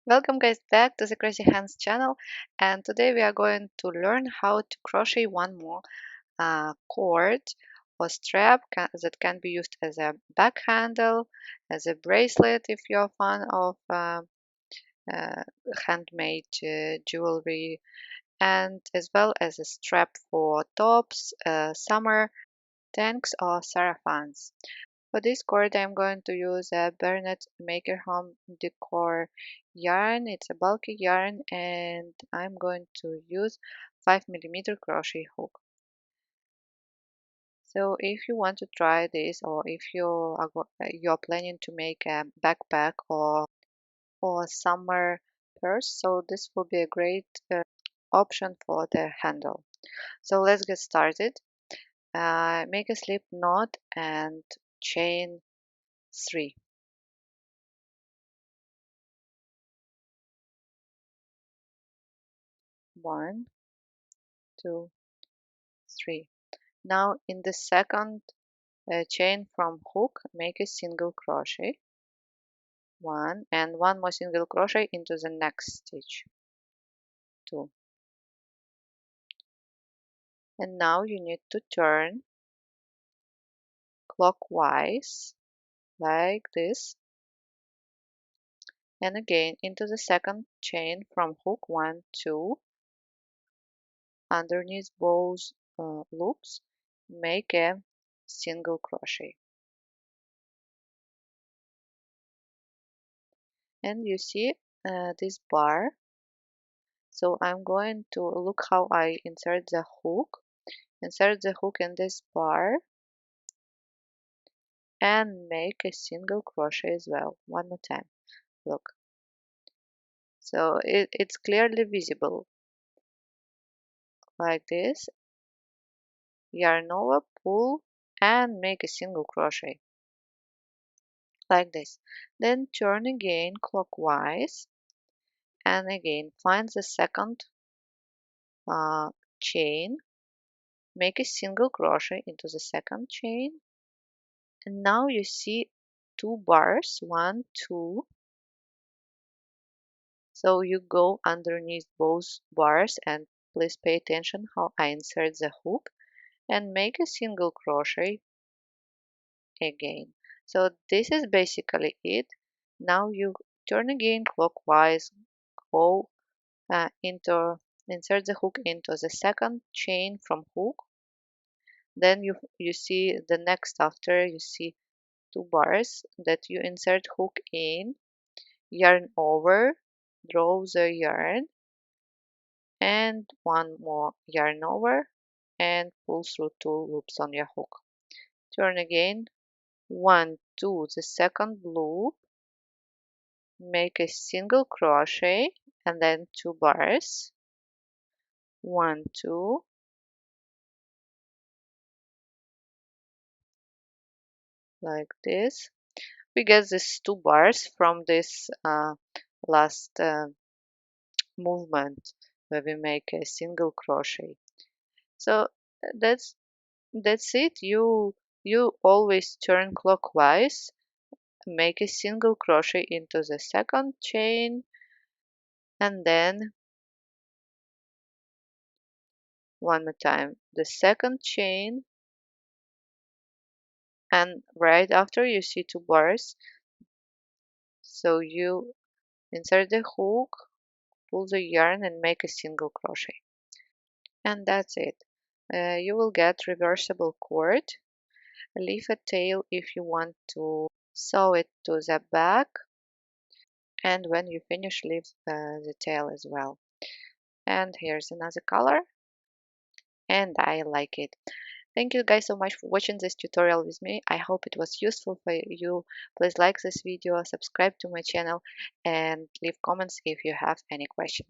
Welcome guys back to the Crazy Hands channel, and today we are going to learn how to crochet one more cord or strap that can be used as a back handle, as a bracelet if you're a fan of uh, handmade jewelry, and as well as a strap for tops, summer tanks or sarafans. For this cord, I'm going to use a Bernat Maker Home Decor yarn. It's a bulky yarn, and I'm going to use 5 mm crochet hook. So if you want to try this, or if you're planning to make a backpack or summer purse, so this will be a great option for the handle. So let's get started. Make a slip knot and chain 3. 1, 2, 3. Now in the second chain from hook, make a single crochet, 1, and one more single crochet into the next stitch, 2. And now you need to turn clockwise like this, and again into the second chain from hook, 1, 2, underneath both loops, make a single crochet. And you see this bar. So I'm going to look how I insert the hook. Insert the hook in this bar and make a single crochet as well. One more time. Look. So it's clearly visible. Like this. Yarn over, pull, and make a single crochet. Like this. Then turn again clockwise. And again, find the second uh, chain. Make a single crochet into the second chain. And now you see 2 bars, 1, 2. So you go underneath both bars, and please pay attention how I insert the hook, and make a single crochet again. So this is basically it. Now you turn again clockwise, go insert the hook into the second chain from hook. Then you see the next after, you see 2 bars that you insert hook in, yarn over, draw the yarn, and one more yarn over, and pull through 2 loops on your hook. Turn again, 1, 2, the second loop, make a single crochet, and then 2 bars, 1, 2, like this. We get these 2 bars from this last movement where we make a single crochet. So that's that's it. You always turn clockwise, make a single crochet into the second chain, and then one more time the second chain, and right after you see 2 bars, so you insert the hook, pull the yarn, and make a single crochet, and that's it. You will get reversible cord. Leave a tail if you want to sew it to the back, and when you finish, leave the tail as well. And here's another color, and I like it. Thank you guys so much for watching this tutorial with me. I hope it was useful for you. Please like this video, subscribe to my channel, and leave comments if you have any questions.